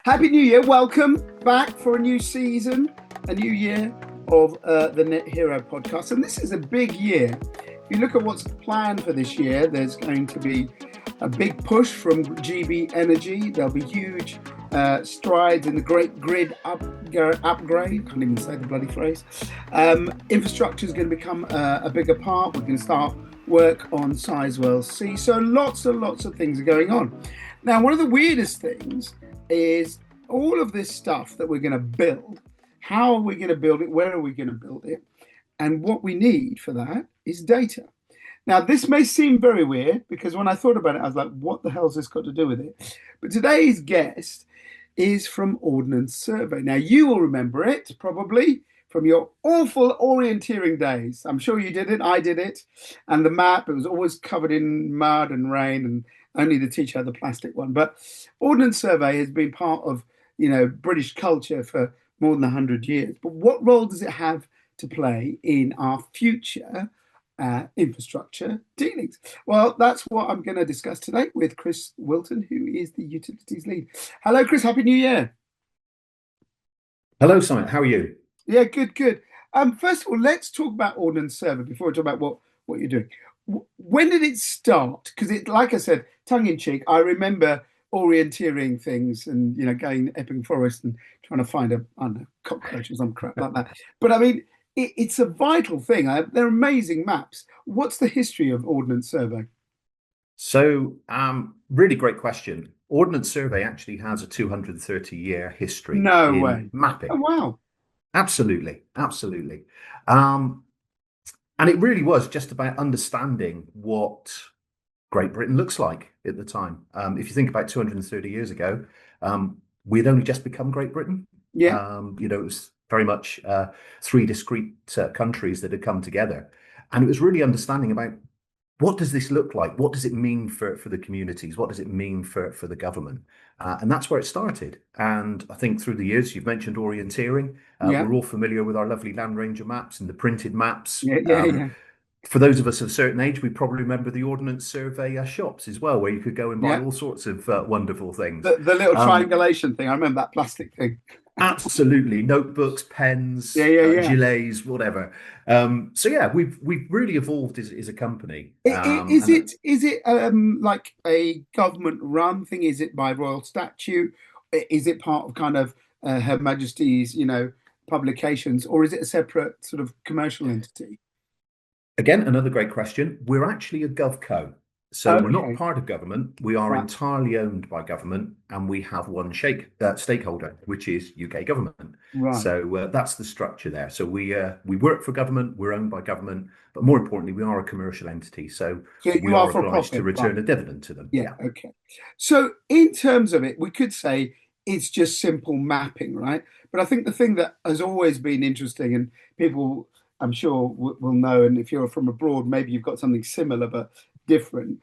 Happy New Year. Welcome back for a new season, a new year of the Net Hero podcast. And this is a big year. If you look at what's planned for this year, there's going to be a big push from GB Energy. There'll be huge strides in the Great Grid upgrade. Can't even say the bloody phrase. Infrastructure is going to become a bigger part. We're going to start work on Sizewell C. So lots and lots of things are going on. Now, one of the weirdest things is all of this stuff that we're going to build. How are we going to build it? Where are we going to build it? And what we need for that is data. Now, this may seem very weird because when I thought about it, I was like, what the hell's this got to do with it? But today's guest is from Ordnance Survey. Now, you will remember it probably from your awful orienteering days. I'm sure you did it. I did it. And the map, it was always covered in mud and rain, and only the teacher had the plastic one. But Ordnance Survey has been part of, British culture for more than 100 years. But what role does it have to play in our future infrastructure dealings? Well, that's what I'm going to discuss today with Chris Wilton, who is the utilities lead. Hello, Chris. Happy New Year. Hello, Simon. How are you? Yeah, good. First of all, let's talk about Ordnance Survey before we talk about what you're doing. When did it start? Because like I said, tongue in cheek, I remember orienteering things and going to Epping Forest and trying to find cockroach or some crap like that. But I mean, it's a vital thing. They're amazing maps. What's the history of Ordnance Survey? So, really great question. Ordnance Survey actually has a 230-year history No in way. mapping. Oh, wow. Absolutely. And it really was just about understanding what Great Britain looks like at the time. If you think about 230 years ago, we'd only just become Great Britain. Yeah. It was very much three discrete countries that had come together. And it was really understanding about what does this look like? What does it mean for the communities? What does it mean for the government? And that's where it started. And I think through the years, you've mentioned orienteering. Yeah. We're all familiar with our lovely Land Ranger maps and the printed maps. Yeah. For those of us of a certain age, we probably remember the Ordnance Survey shops as well, where you could go and buy Yeah. all sorts of wonderful things. The little triangulation thing. I remember that plastic thing. Absolutely, notebooks, pens, Yeah. gilets, whatever. So yeah, we've really evolved as a company. Is it like a government run thing? Is it by royal statute? Is it part of kind of Her Majesty's publications, or is it a separate sort of commercial entity? Again, another great question. We're actually a GovCo. So we're not Okay. part of government. We are Right. entirely owned by government, and we have one stakeholder, which is UK government. Right. So that's the structure there. So we work for government. We're owned by government, but more importantly, we are a commercial entity. So So we you are are for obliged to profit, right? return a dividend to them. Yeah. Okay. So in terms of it, we could say it's just simple mapping, right? But I think the thing that has always been interesting, and people, I'm sure, will know, and if you're from abroad, maybe you've got something similar but different.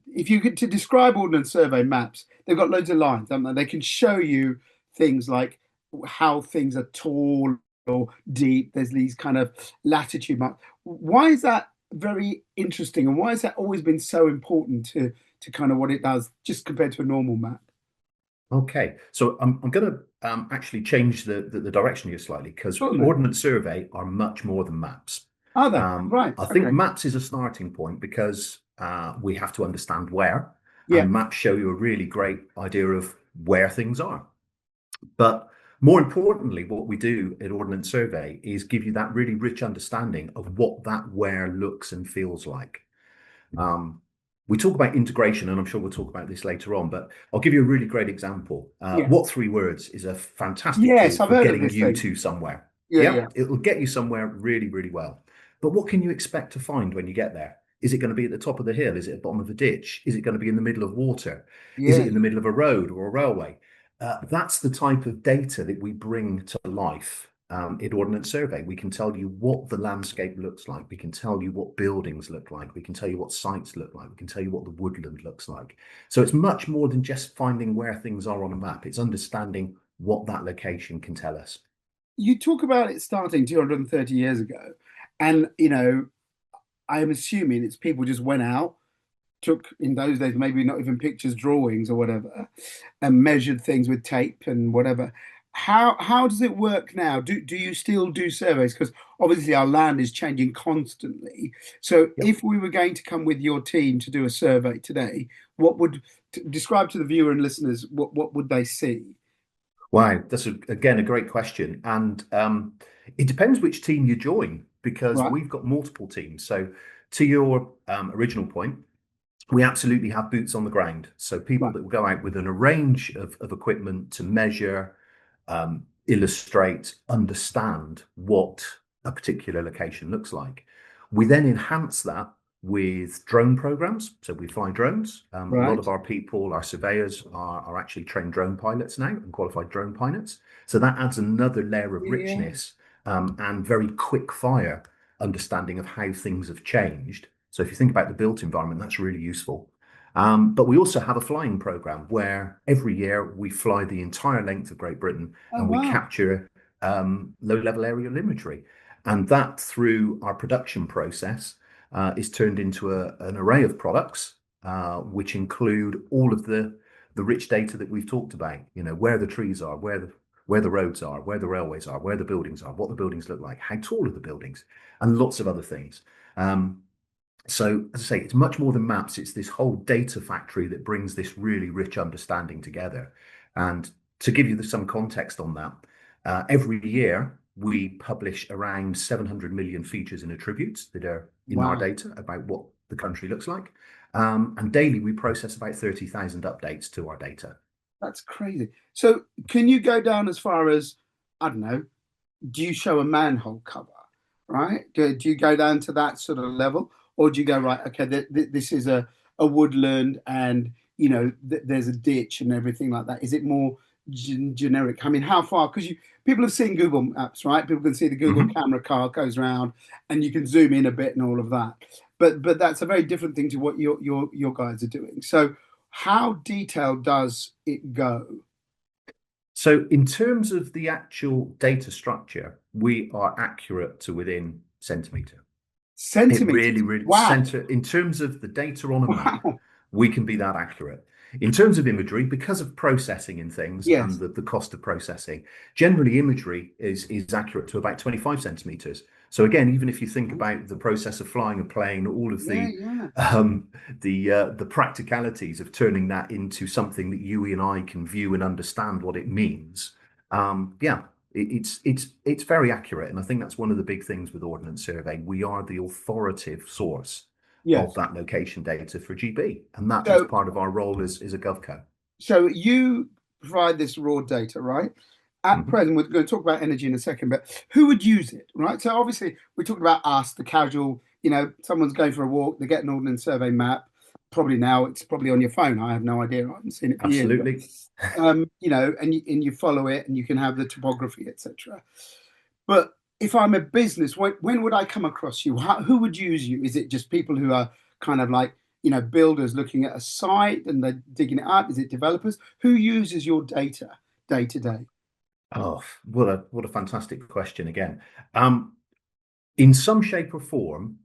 If you could to describe Ordnance Survey maps, they've got loads of lines, haven't they? They can show you things like how things are tall or deep. There's these kind of latitude marks. Why is that very interesting, and why has that always been so important to kind of what it does, just compared to a normal map? Okay, so I'm going to actually change the direction here slightly, because Certainly. Ordnance Survey are much more than maps. Are they? Right. I think Okay. maps is a starting point because we have to understand where, Yeah. and maps show you a really great idea of where things are. But more importantly, what we do at Ordnance Survey is give you that really rich understanding of what that where looks and feels like. We talk about integration, and I'm sure we'll talk about this later on, but I'll give you a really great example. Yeah. What Three Words is a fantastic Yes, tool I've for heard of getting this you thing. to somewhere. Yeah. It'll get you somewhere really, really well. But what can you expect to find when you get there? Is it going to be at the top of the hill? Is it at the bottom of a ditch? Is it going to be in the middle of water? Is it Yeah. in the middle of a road or a railway? That's the type of data that we bring to life in Ordnance Survey. We can tell you what the landscape looks like. We can tell you what buildings look like. We can tell you what sites look like. We can tell you what the woodland looks like. So it's much more than just finding where things are on a map. It's understanding what that location can tell us. You talk about it starting 230 years ago, and I'm assuming it's people just went out, took in those days, maybe not even pictures, drawings or whatever, and measured things with tape and whatever. How does it work now? Do you still do surveys? Because obviously our land is changing constantly. So Yep. if we were going to come with your team to do a survey today, what would describe to the viewer and listeners what would they see? Wow, that's again a great question, and it depends which team you join because Right, we've got multiple teams. So, to your original point, we absolutely have boots on the ground. So people right, that will go out with a range of equipment to measure, illustrate, understand what a particular location looks like. We then enhance that with drone programs. So we fly drones. A lot right. of our people, our surveyors, are actually trained drone pilots now and qualified drone pilots. So that adds another layer of Yeah. richness and very quick fire understanding of how things have changed. So if you think about the built environment, that's really useful. But we also have a flying program where every year we fly the entire length of Great Britain Oh and we wow. capture low-level aerial imagery. And that, through our production process, is turned into an array of products, which include all of the rich data that we've talked about. You know, where the trees are, where the roads are, where the railways are, where the buildings are, what the buildings look like, how tall are the buildings, and lots of other things. Um, so, as I say, it's much more than maps. It's this whole data factory that brings this really rich understanding together. And to give you some context on that, every year we publish around 700 million features and attributes that are in our Wow. data about what the country looks like. And daily we process about 30,000 updates to our data. That's crazy. So can you go down as far as, I don't know, do you show a manhole cover, right? Do you go down to that sort of level? Or do you go, right, okay, this is a woodland and, there's a ditch and everything like that? Is it more generic? I mean, how far? Because people have seen Google Maps, right? People can see the Google Mhm. camera car goes around and you can zoom in a bit and all of that. But that's a very different thing to what your guys are doing. So how detailed does it go? So, in terms of the actual data structure, we are accurate to within centimeter. It really, Centimeters. really Wow. center in terms of the data on a map, Wow. we can be that accurate. In terms of imagery, because of processing in things and Yes. the cost of processing, generally imagery is accurate to about 25 centimeters. So again, even if you think about the process of flying a plane, all of Yeah, yeah. the practicalities of turning that into something that you and I can view and understand what it means, yeah, it's very accurate, and I think that's one of the big things with Ordnance Survey. We are the authoritative source of Yes. that location data for GB, and that is So, part of our role as a GovCo. so you provide this raw data, right? At Mhm. present, we're going to talk about energy in a second, but who would use it, right? So obviously, we're talking about us, the casual. Someone's going for a walk, they get an Ordnance Survey map. Probably now it's probably on your phone. I have no idea. I haven't seen it for years, but Absolutely. and you follow it, and you can have the topography, etc. But if I'm a business, when would I come across you? Who would use you? Is it just people who are kind of like, builders looking at a site and they're digging it up? Is it developers? Who uses your data day to day? Oh, what a fantastic question again. Um, in some shape or form,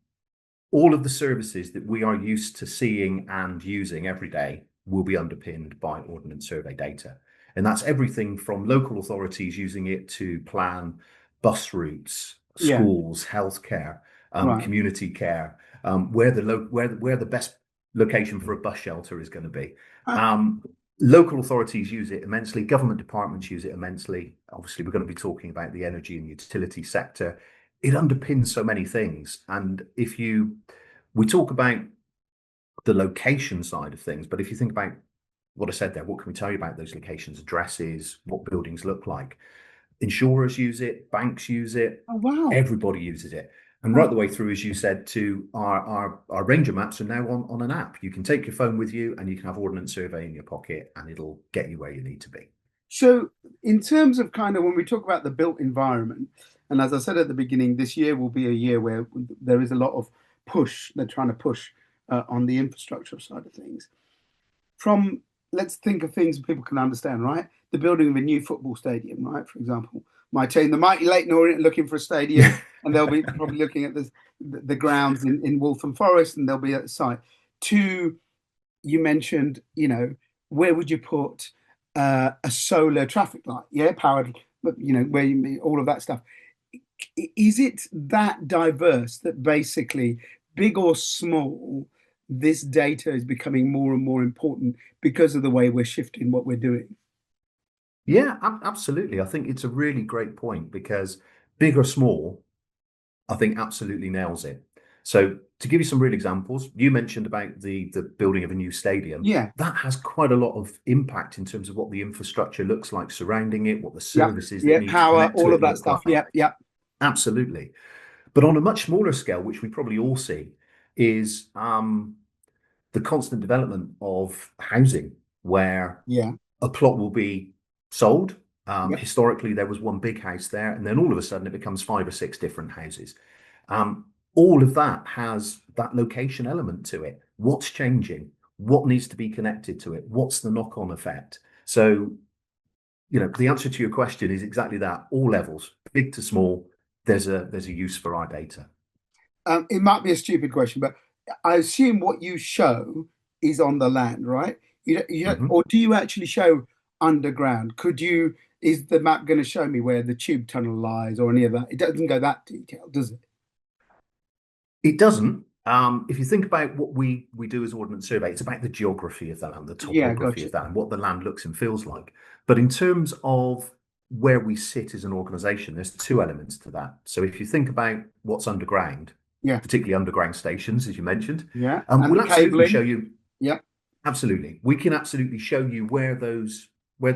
all of the services that we are used to seeing and using every day will be underpinned by Ordnance Survey data. And that's everything from local authorities using it to plan bus routes, Yeah, schools, healthcare, right. community care, where the best location for a bus shelter is going to be. Ah, Um, Local authorities use it immensely. Government departments use it immensely. Obviously, we're going to be talking about the energy and utility sector. It underpins so many things. And if we talk about the location side of things, but if you think about what I said there, what can we tell you about those locations, addresses, what buildings look like? Insurers use it, banks use it, oh, wow. everybody uses it. And right Ah, the way through, as you said, to our ranger maps are now on an app. You can take your phone with you and you can have Ordnance Survey in your pocket and it'll get you where you need to be. so, in terms of kind of when we talk about the built environment, and as I said at the beginning, this year will be a year where there is a lot of push. They're trying to push on the infrastructure side of things. From Let's think of things people can understand, right? The building of a new football stadium, right? For example, my team, the mighty Leighton Orient, looking for a stadium, and they'll be probably looking at the grounds in Waltham Forest, and they'll be at the site. To you mentioned, where would you put a solar traffic light? Yeah, powered, but where all of that stuff. Is it that diverse that basically, big or small, this data is becoming more and more important because of the way we're shifting what we're doing? Yeah, absolutely. I think it's a really great point because big or small, I think absolutely nails it. So to give you some real examples, you mentioned about the building of a new stadium. Yeah, That has quite a lot of impact in terms of what the infrastructure looks like surrounding it, what the yeah, services that yeah, need to power, connect to all of it that look stuff. like. Yeah, yeah, Absolutely. But on a much smaller scale, which we probably all see, is the constant development of housing, where yeah, a plot will be sold. yeah. Historically, there was one big house there, and then all of a sudden it becomes five or six different houses. All of that has that location element to it. What's changing? What needs to be connected to it? What's the knock-on effect? So, the answer to your question is exactly that. All levels, big to small, there's a use for our data. It might be a stupid question, but I assume what you show is on the land, right? Mhm. Or do you actually show underground? Is the map going to show me where the tube tunnel lies or any of that? It doesn't go that detailed, does it? It doesn't. If you think about what we do as Ordnance Survey, it's about the geography of that land, the Yeah, topography gotcha. of that, and what the land looks and feels like. But in terms of where we sit as an organization, there's two elements to that. So if you think about what's underground, Yeah, particularly underground stations, as you mentioned, yeah. And the we'll absolutely show cabling. you. Yeah. Absolutely, we can absolutely show you where those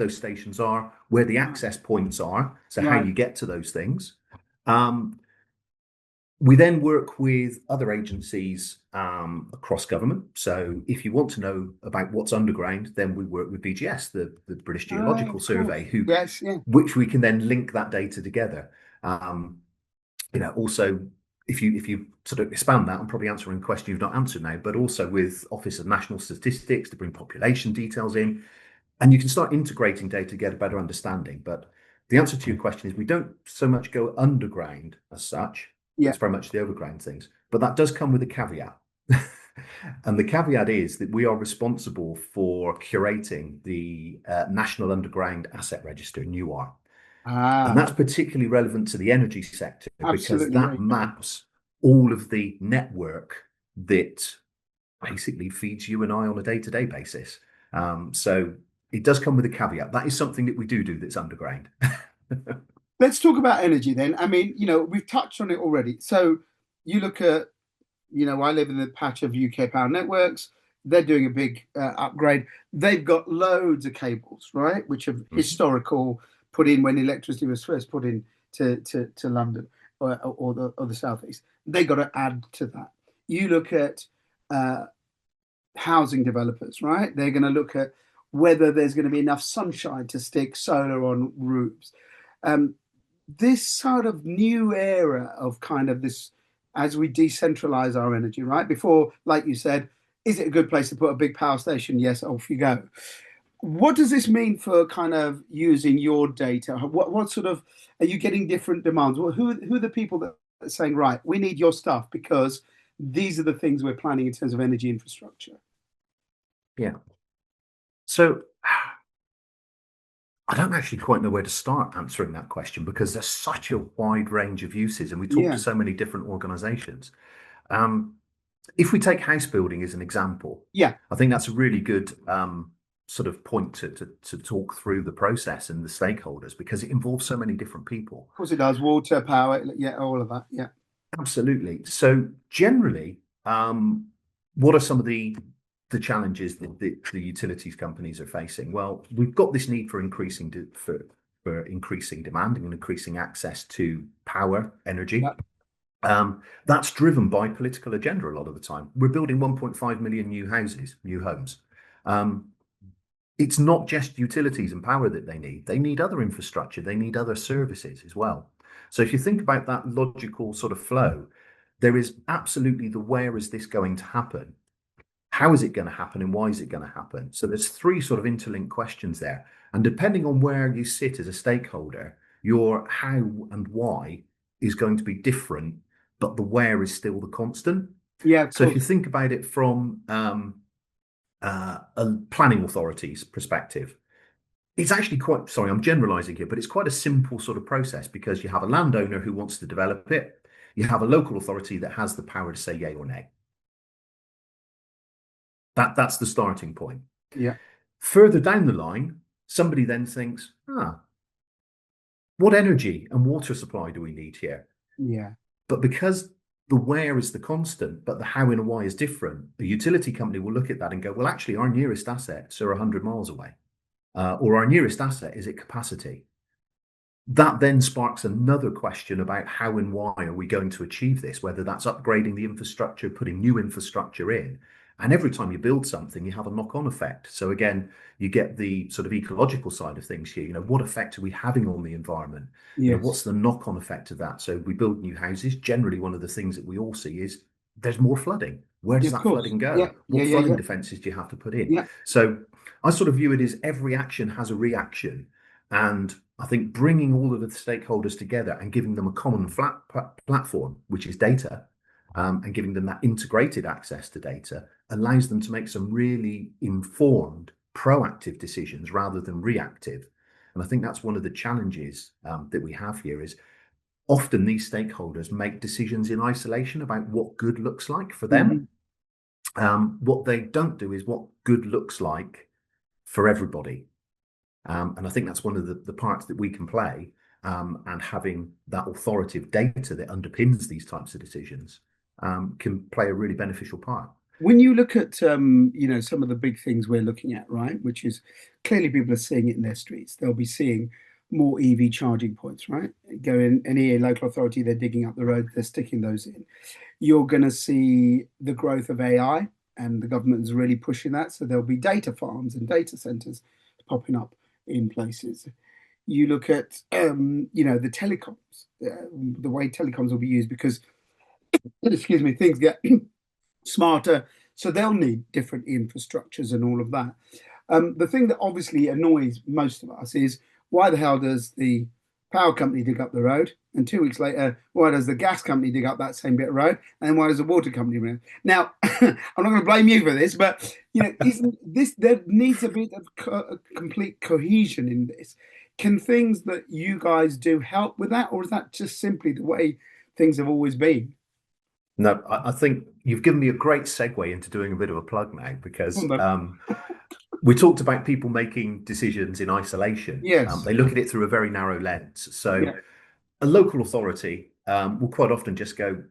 stations are, where the Right. access points are, so how Right. you get to those things. Um, we then work with other agencies across government. So if you want to know about what's underground, then we work with BGS, the British Oh, Geological of course. Survey, who Yes, yeah. which we can then link that data together. Um, also, if you sort of expand that, I'm probably answering a question you've not answered now, but also with Office of National Statistics to bring population details in, and you can start integrating data to get a better understanding. But the answer to your question is we don't so much go underground as such. Yeah. It's very much the overground things. But that does come with a caveat. And the caveat is that we are responsible for curating the National Underground Asset Register, NUAR. And Ah, that's particularly relevant to the energy sector because absolutely. Yeah. that maps all of the network that basically feeds you and I on a day-to-day basis. So it does come with a caveat. That is something that we do that's underground. Let's talk about energy then. I mean, we've touched on it already. So you look at, I live in the patch of UK Power Networks. They're doing a big upgrade. They've got loads of cables, right, which are Mhm. historical, put in when electricity was first put in to London or the southeast. They got to add to that. You look at uh, housing developers, right? They're going to look at whether there's going to be enough sunshine to stick solar on roofs. Um, this sort of new era of kind of this, as we decentralize our energy, right? Before, like you said, is it a good place to put a big power station? Yes, off you go. What does this mean for kind of using your data? What sort of are you getting different demands? Well, who are the people that are saying, right, we need your stuff because these are the things we're planning in terms of energy infrastructure? Yeah. So I don't actually quite know where to start answering that question because there's such a wide range of uses and we talk to Yeah, so many different organizations. Um, if we take house building as an example, yeah, I think that's a really good sort of point to talk through the process and the stakeholders because it involves so many different people. of course it does. Water, power, yeah, all of that. Yeah, Absolutely. So generally, what are some of the challenges that the utilities companies are facing? Well, we've got this need for increasing demand and increasing access to power, yeah, energy. That's driven by political agenda a lot of the time. We're building 1.5 million new houses, new homes. Um, it's not just utilities and power that they need. They need other infrastructure. They need other services as well. So if you think about that logical sort of flow, there is absolutely the where is this going to happen? How is it going to happen and why is it going to happen? So there's three sort of interlinked questions there. And depending on where you sit as a stakeholder, your how and why is going to be different, but the where is still the constant. yeah, of So if you course. think about it from a planning authority's perspective, it's actually quite, sorry, I'm generalizing here, but it's quite a simple sort of process because you have a landowner who wants to develop it, you have a local authority that has the power to say yay or nay. That's the starting point. Yeah. Further down the line, somebody then thinks, what energy and water supply do we need here? Yeah. But because the where is the constant, but the how and why is different, a utility company will look at that and go, well, actually, our nearest assets are 100 miles away, or our nearest asset is at capacity. That then sparks another question about how and why are we going to achieve this, whether that's upgrading the infrastructure, putting new infrastructure in. And every time you build something, you have a knock-on effect. So again, you get the sort of ecological side of things here. What effect are we having on the environment? Yes. What's the knock-on effect of that? So we build new houses. Generally, one of the things that we all see is there's more flooding. Where does Of that course. flooding Yeah. go? Yeah. What Yeah. flooding Yeah. defenses do you have to put in? Yeah. So I sort of view it as every action has a reaction. And I think bringing all of the stakeholders together and giving them a common platform, which is data, and giving them that integrated access to data allows them to make some really informed, proactive decisions rather than reactive. And I think that's one of the challenges that we have here is often these stakeholders make decisions in isolation about what good looks like for them. What they don't do is what good looks like for everybody. And I think that's one of the parts that we can play, and having that authoritative data that underpins these types of decisions can play a really beneficial part. When you look at some of the big things we're looking at, right, which is clearly people are seeing it in their streets. They'll be seeing more EV charging points, right? Go in any local authority, they're digging up the road, they're sticking those in. You're going to see the growth of AI, and the government is really pushing that. So there'll be data farms and data centers popping up in places. You look at the telecoms, the way telecoms will be used because, excuse me, things get smarter, so they'll need different infrastructures and all of that. The thing that obviously annoys most of us is why the hell does the power company dig up the road, and 2 weeks later, why does the gas company dig up that same bit of road, and then why does the water company run? Now, I'm not going to blame you for this, but isn't this there needs a bit of complete cohesion in this? Can things that you guys do help with that, or is that just simply the way things have always been? No, I think you've given me a great segue into doing a bit of a plug now because we talked about people making decisions in isolation. Yes. They look at it through a very narrow lens. So Yeah. a local authority will quite often just go,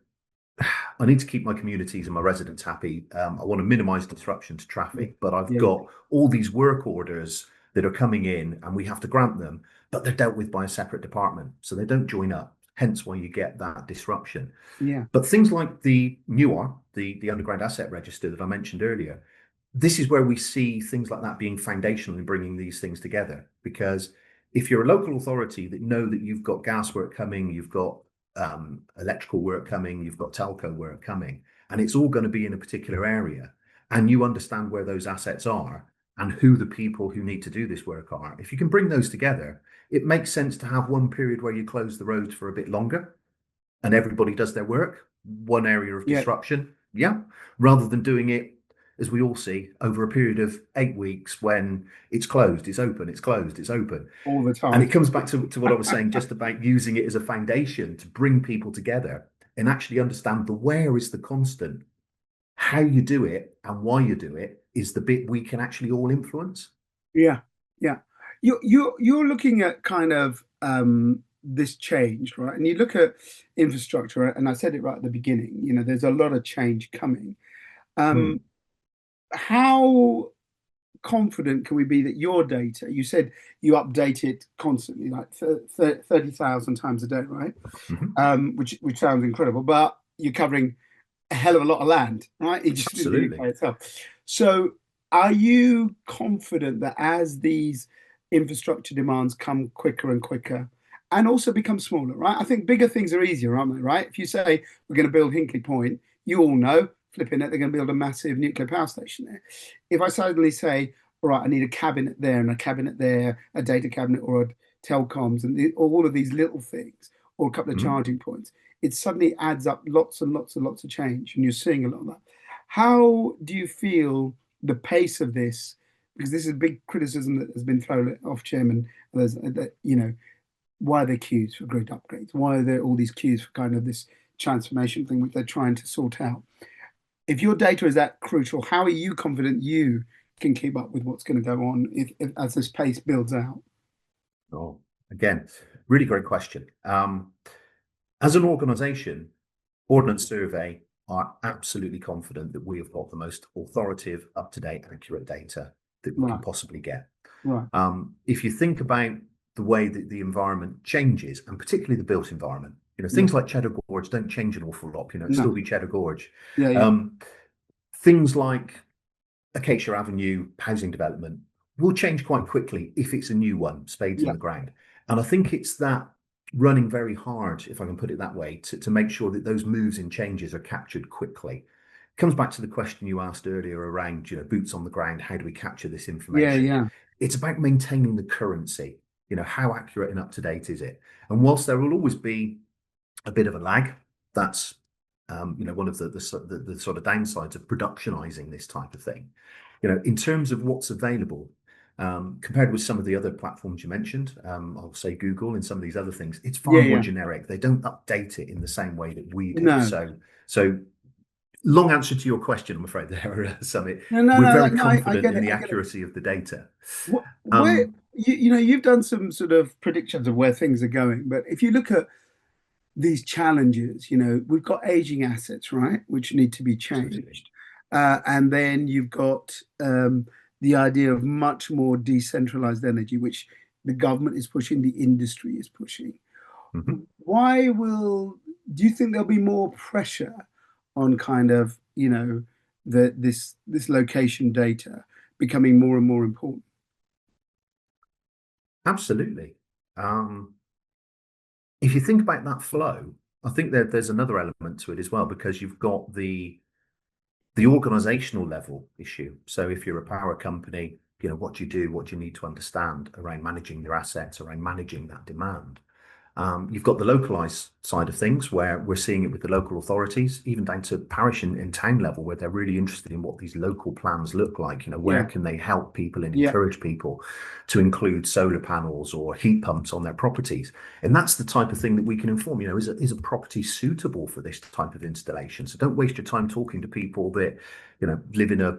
I need to keep my communities and my residents happy. I want to minimize disruption to traffic, but I've Yeah. got all these work orders that are coming in and we have to grant them, but they're dealt with by a separate department. So they don't join up, hence why you get that disruption. Yeah. But things like the NUAR, the Underground Asset Register that I mentioned earlier, this is where we see things like that being foundational in bringing these things together. Because if you're a local authority that know that you've got gas work coming, you've got electrical work coming, you've got telco work coming, and it's all going to be in a particular area, and you understand where those assets are and who the people who need to do this work are, if you can bring those together, it makes sense to have one period where you close the roads for a bit longer and everybody does their work, one area of disruption, rather than doing it, as we all see, over a period of 8 weeks when it's closed, it's open, it's closed, it's open. All the time. And it comes back to what I was saying, just about using it as a foundation to bring people together and actually understand the where is the constant. How you do it and why you do it is the bit we can actually all influence. Yeah, yeah. You're looking at kind of this change, right? And you look at infrastructure, and I said it right at the beginning. There's a lot of change coming. How confident can we be that your data? You said you update it constantly, like 30,000 times a day, right? Which sounds incredible, but you're covering a hell of a lot of land, right? It just Absolutely. by itself. So, are you confident that as these infrastructure demands come quicker and quicker, and also become smaller, right? I think bigger things are easier, aren't they? Right? If you say we're going to build Hinkley Point, you all know, flipping it, they're going to build a massive nuclear power station there. If I suddenly say, all right, I need a cabinet there and a cabinet there, a data cabinet or a telecoms, and all of these little things, or a couple of charging points, it suddenly adds up lots and lots and lots of change, and you're seeing a lot of that. How do you feel the pace of this, because this is a big criticism that has been thrown at off chairman. There's, why are there queues for grid upgrades? Why are there all these queues for kind of this transformation thing which they're trying to sort out? If your data is that crucial, how are you confident you can keep up with what's going to go on if as this pace builds out? Oh, again, really great question. As an organisation, Ordnance Survey are absolutely confident that we have got the most authoritative, up-to-date, accurate data that we can possibly get. Right. If you think about the way that the environment changes, and particularly the built environment, things like Cheddar Gorge don't change an awful lot. It'll still be Cheddar Gorge. Things like Acacia Avenue housing development will change quite quickly if it's a new one, spades in the ground. And I think it's that running very hard, if I can put it that way, to make sure that those moves and changes are captured quickly. It comes back to the question you asked earlier around, boots on the ground, how do we capture this information? It's about maintaining the currency. How accurate and up to date is it? And whilst there will always be a bit of a lag, that's one of the sort of downsides of productionizing this type of thing. In terms of what's available, compared with some of the other platforms you mentioned, I'll say Google and some of these other things, it's far more generic. They don't update it in the same way that we do. So long answer to your question, I'm afraid there, Summit. We're very confident in the accuracy of the data. You've done some sort of predictions of where things are going, but if you look at these challenges, we've got aging assets, right, which need to be changed. And then you've got the idea of much more decentralized energy, which the government is pushing, the industry is pushing. Do you think there'll be more pressure on kind of, this location data becoming more and more important? Absolutely. If you think about that flow, I think there's another element to it as well, because you've got the organizational level issue. So if you're a power company, what do you do? What do you need to understand around managing your assets, around managing that demand? You've got the localized side of things, where we're seeing it with the local authorities, even down to parish and town level, where they're really interested in what these local plans look like. Where can they help people and encourage people to include solar panels or heat pumps on their properties? And that's the type of thing that we can inform. Is a property suitable for this type of installation? So don't waste your time talking to people that live in a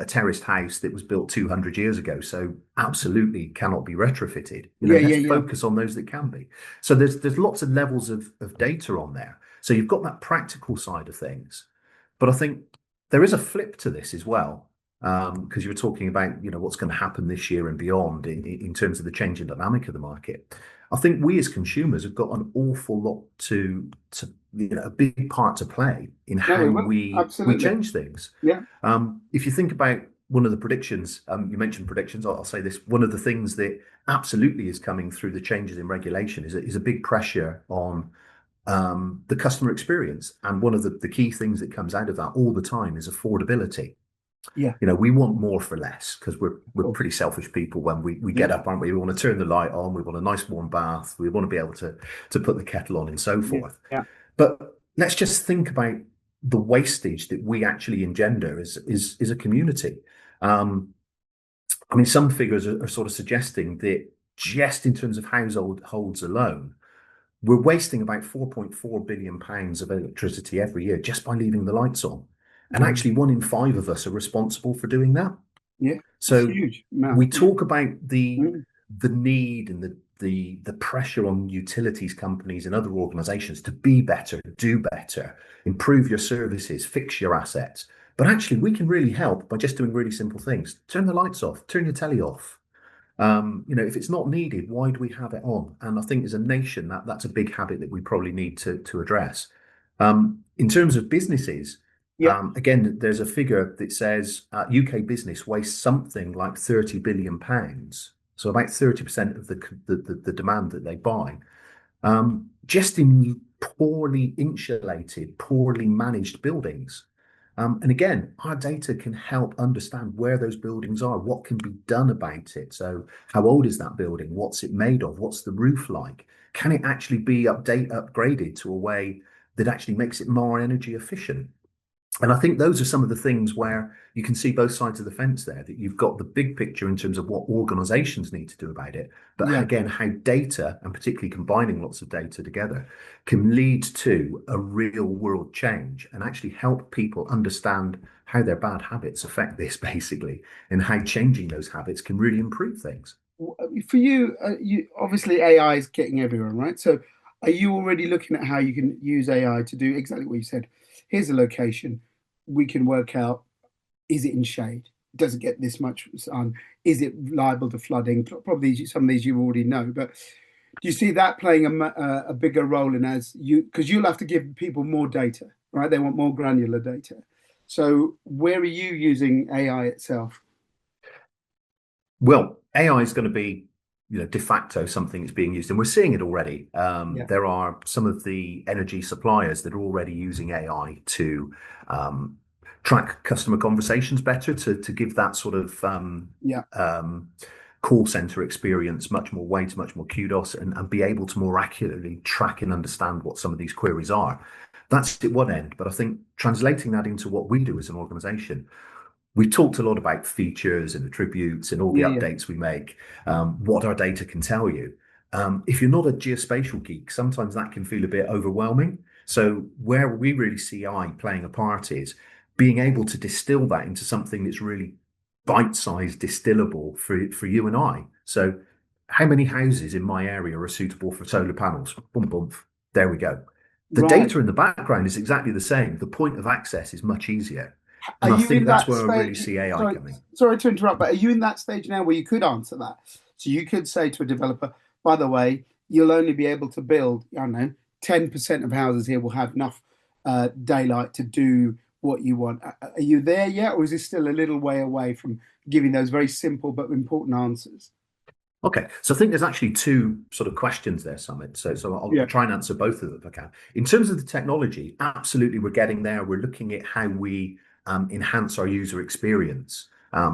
terraced house that was built 200 years ago, so absolutely cannot be retrofitted. Let's focus on those that can be. So there's lots of levels of data on there. So you've got that practical side of things, but I think there is a flip to this as well, because you were talking about what's going to happen this year and beyond in terms of the changing dynamic of the market. I think we as consumers have got an awful lot to a big part to play in how we change things. If you think about one of the predictions, you mentioned predictions, I'll say this, one of the things that absolutely is coming through the changes in regulation is a big pressure on the customer experience. And one of the key things that comes out of that all the time is affordability. We want more for less, because we're pretty selfish people when we get up, aren't we? We want to turn the light on, we want a nice warm bath, we want to be able to put the kettle on and so forth. But let's just think about the wastage that we actually engender as a community. Some figures are sort of suggesting that just in terms of households alone, we're wasting about £4.4 billion of electricity every year just by leaving the lights on. And actually 1 in 5 of us are responsible for doing that. So huge amount. We talk about the need and the pressure on utilities companies and other organizations to be better, do better, improve your services, fix your assets. But actually we can really help by just doing really simple things. Turn the lights off, turn your telly off. If it's not needed, why do we have it on? And I think as a nation, that's a big habit that we probably need to address. In terms of businesses, again, there's a figure that says UK business wastes something like £30 billion. So about 30% of the demand that they buy, just in poorly insulated, poorly managed buildings. And again, our data can help understand where those buildings are, what can be done about it. So how old is that building? What's it made of? What's the roof like? Can it actually be upgraded to a way that actually makes it more energy efficient? And I think those are some of the things where you can see both sides of the fence there, that you've got the big picture in terms of what organizations need to do about it. But Yeah. again, how data, and particularly combining lots of data together, can lead to a real world change and actually help people understand how their bad habits affect this, basically, and how changing those habits can really improve things. For you, you obviously AI is getting everyone, right? So are you already looking at how you can use AI to do exactly what you said? Here's a location. We can work out, is it in shade? Does it get this much sun? Is it liable to flooding? Probably some of these you already know, but do you see that playing a bigger role in as you, because you'll have to give people more data, right? They want more granular data. So where are you using AI itself? Well, AI is going to be, de facto something that's being used, and we're seeing it already. Yeah, There are some of the energy suppliers that are already using AI to track customer conversations better, to give that sort of yeah, um, call center experience much more weight, much more kudos, and be able to more accurately track and understand what some of these queries are. That's at one end, but I think translating that into what we do as an organization, we've talked a lot about features and attributes and all the yeah, yeah. updates we make, what our data can tell you. If you're not a geospatial geek, sometimes that can feel a bit overwhelming. So where we really see AI playing a part is being able to distill that into something that's really bite-sized, distillable for you and I. So how many houses in my area are suitable for solar panels? Boom, boom. There we go. The Right. data in the background is exactly the same. The point of access is much easier. Are And I you think in that's that where I really stage? see AI Sorry, coming. sorry to interrupt, but are you in that stage now where you could answer that? So you could say to a developer, by the way, you'll only be able to build, I don't know, 10% of houses here will have enough daylight to do what you want. Are you there yet, or is this still a little way away from giving those very simple but important answers? Okay, so I think there's actually two sort of questions there, Summit. So I'll Yeah, try and answer both of them if I can. In terms of the technology, absolutely, we're getting there. We're looking at how we enhance our user experience.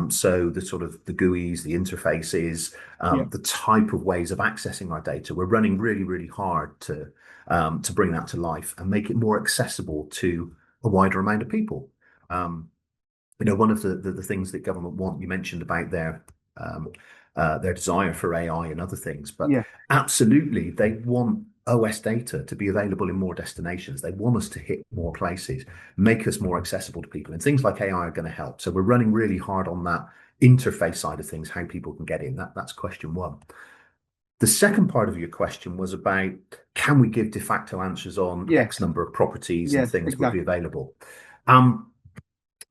So the sort of the GUIs, the interfaces, yeah, the type of ways of accessing our data. We're running really, really hard to bring that to life and make it more accessible to a wider amount of people. Um, one of the things that government want, you mentioned about um, their desire for AI and other things, but yeah. absolutely they want OS data to be available in more destinations. They want us to hit more places, make us more accessible to people, and things like AI are going to help. So we're running really hard on that interface side of things, how people can get in. That's question one. The second part of your question was about, can we give de facto answers on X Yes, number of properties and yes, things would be exactly. available. Um,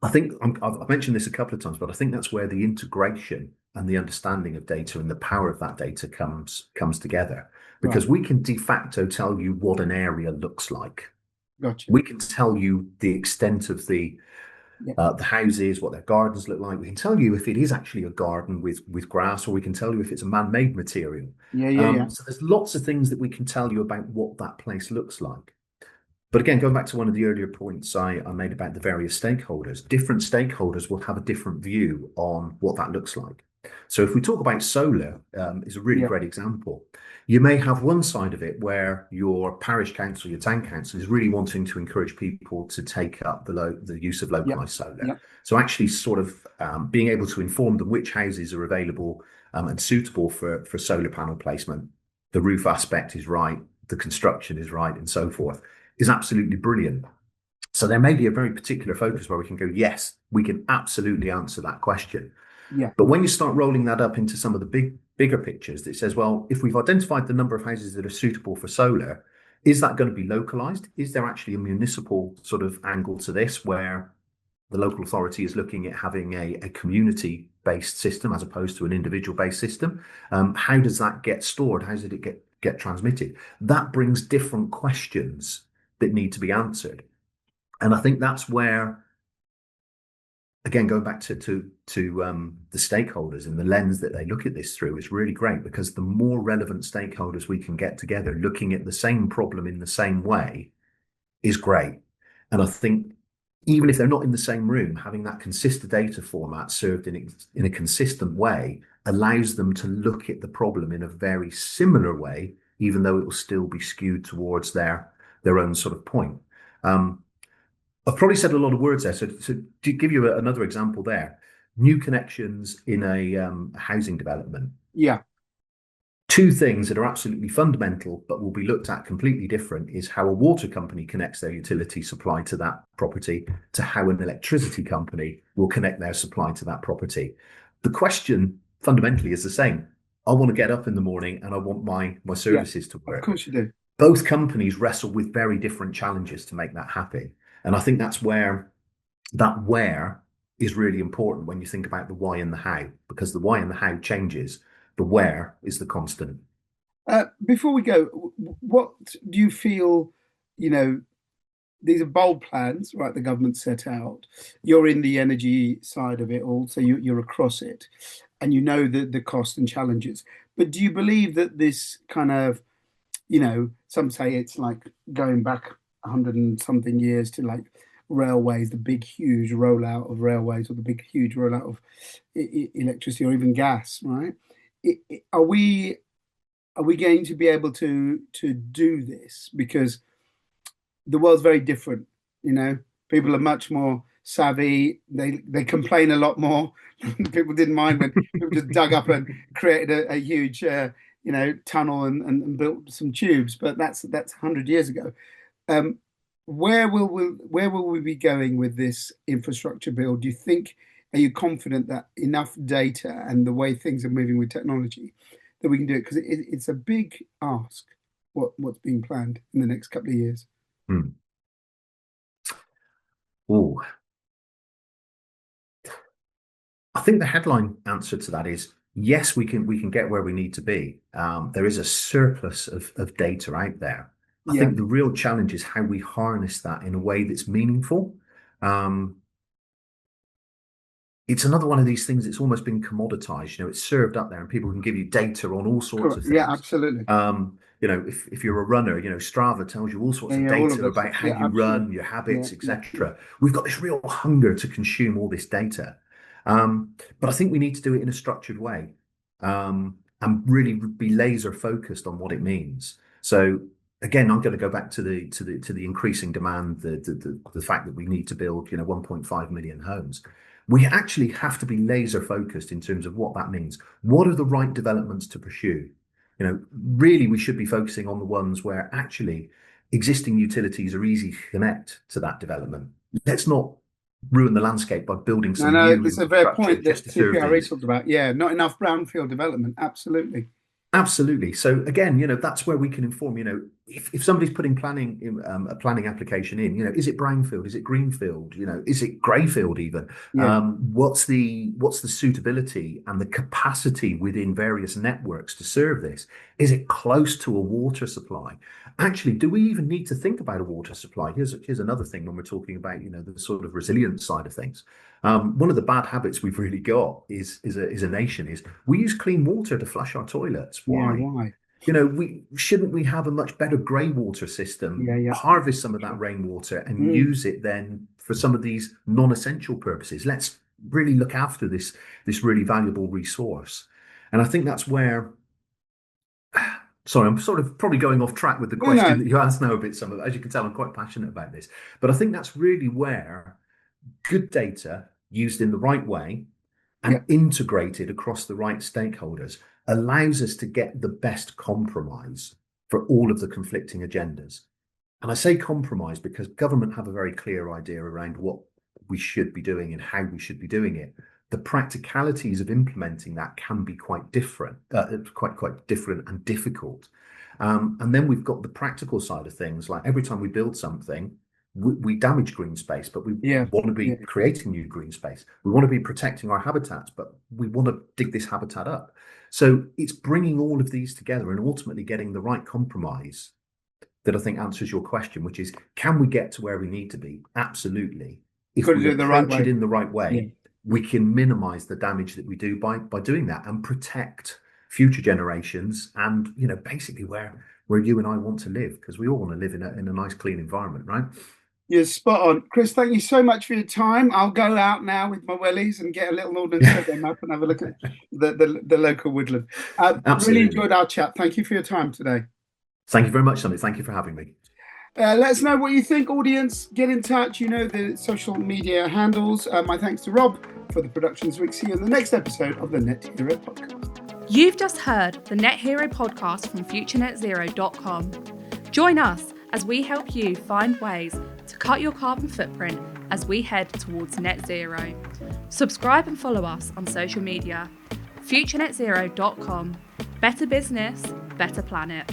I think I've mentioned this a couple of times, but I think that's where the integration and the understanding of data and the power of that data comes together, Right, because we can de facto tell you what an area looks like. gotcha. We can tell you the extent of Yeah, the houses, what their gardens look like. We can tell you if it is actually a garden with grass, or we can tell you if it's a man-made material. yeah, yeah, yeah. So there's lots of things that we can tell you about what that place looks like. But again, going back to one of the earlier points I made about the various stakeholders, different stakeholders will have a different view on what that looks like. So if we talk about solar, is a really Yeah, great example. You may have one side of it where your parish council, your town council is really wanting to encourage people to take up the use of yeah, localized solar. yeah, So actually sort of being able to inform them which houses are available and suitable for solar panel placement. The roof aspect is right, the construction is right, and so forth, is absolutely brilliant. So there may be a very particular focus where we can go, yes, we can absolutely answer that question. yeah, But when you start rolling that up into some of the bigger pictures, that says, well, if we've identified the number of houses that are suitable for solar, is that going to be localized? Is there actually a municipal sort of angle to this where the local authority is looking at having a community based system as opposed to an individual based system? How does that get stored? How does it get transmitted? That brings different questions that need to be answered. And I think that's where, again, going back to the stakeholders and the lens that they look at this through is really great, because the more relevant stakeholders we can get together looking at the same problem in the same way is great. And I think even if they're not in the same room, having that consistent data format served in a consistent way allows them to look at the problem in a very similar way, even though it will still be skewed towards their own sort of point. Um, I've probably said a lot of words there. So to give you another example there, new connections in a housing development. Yeah, Two things that are absolutely fundamental, but will be looked at completely different, is how a water company connects their utility supply to that property to how an electricity company will connect their supply to that property. The question fundamentally is the same. I want to get up in the morning and I want my yeah, services to of work. course you do. Both companies wrestle with very different challenges to make that happen. And I think that's where that where is really important when you think about the why and the how, because the why and the how changes. The where is the constant. Before we go, what do you feel, you know, these are bold plans, right? The government set out. You're in the energy side of it all, so you're across it, and you know the cost and challenges. But do you believe that this kind of, some say it's like going back 100 and something years to like railways, the big huge rollout of railways, or the big huge rollout of electricity or even gas, right? Are we going to be able to do this? Because the world's very different. People are much more savvy. They complain a lot more. People didn't mind when people just dug up and created a huge tunnel and built some tubes, but that's 100 years ago. um, where will we be going with this infrastructure bill, do you think? Are you confident that enough data and the way things are moving with technology that we can do it? Because it's a big ask, what's being planned in the next couple of years. Hmm. Oh, I think the headline answer to that is yes, we can get where we need to be. There is a surplus of data out there. I Yeah, think the real challenge is how we harness that in a way that's meaningful. Um, it's another one of these things that's almost been commoditized. It's served up there, and people can give you data on all sorts correct. of Yeah, things. absolutely. If you're a runner, Strava tells you all sorts Yeah, of yeah, all of data those about stuff. how Yeah, you absolutely. run, your Yeah, habits, yeah, yeah. etc. We've got this real hunger to consume all this data, but I think we need to do it in a structured way, and really be laser focused on what it means. So again, I'm going to go back to the increasing demand, the fact that we need to build 1.5 million homes. We actually have to be laser focused in terms of what that means. What are the right developments to pursue? Really, we should be focusing on the ones where actually existing utilities are easy to connect to that development. Let's not ruin the landscape by building No, some no, new it's a fair infrastructure point just that to serve TPRE these. talked about. Yeah, not enough brownfield development. Absolutely. Absolutely. So again, that's where we can inform. If somebody's putting a planning application in, is it brownfield? Is it greenfield? Is it greyfield even? Yeah. What's the suitability and the capacity within various networks to serve this? Is it close to a water supply? Actually, do we even need to think about a water supply? Here's another thing when we're talking about, the sort of resilience side of things. One of the bad habits we've really got is a nation is we use clean water to flush our toilets. Yeah. Why? Why? We shouldn't have a much better grey water Yeah. system, Yeah. harvest some of that Sure. rainwater and Mm. use it then for some of these non-essential purposes. Let's really look after this really valuable resource. And I think that's where, sorry, I'm sort of probably going off track with the No, no. question that you asked now a bit. As you can tell, I'm quite passionate about this. But I think that's really where good data used in the right way Yeah. and integrated across the right stakeholders allows us to get the best compromise for all of the conflicting agendas. And I say compromise because government have a very clear idea around what we should be doing and how we should be doing it. The practicalities of implementing that can be quite different, quite different and difficult. And then we've got the practical side of things. Like every time we build something, we damage green space, but we Yeah. want to be Yeah. creating new green space. We want to be protecting our habitats, but we want to dig this habitat up. So it's bringing all of these together and ultimately getting the right compromise that I think answers your question, which is, can we get to where we need to be? Absolutely. If Got to we do it the right approach it way. in the right Yeah. way, we can minimize the damage that we do by doing that and protect future generations and basically where you and I want to live, because we all want to live in a nice clean environment, right? You're spot on. Chris, thank you so much for your time. I'll go out now with my wellies and get a little Northern Survey map and have a look at the local woodland. Really Absolutely. enjoyed our chat. Thank you for your time today. Thank you very much, Sonny. Thank you for having me. Let us know what you think, audience. Get in touch. You know the social media handles. My thanks to Rob for the production this week. See you in the next episode of the Net Hero podcast. You've just heard the Net Hero podcast from FutureNetZero.com. Join us as we help you find ways to cut your carbon footprint as we head towards net zero. Subscribe and follow us on social media. FutureNetZero.com. Better business, better planet.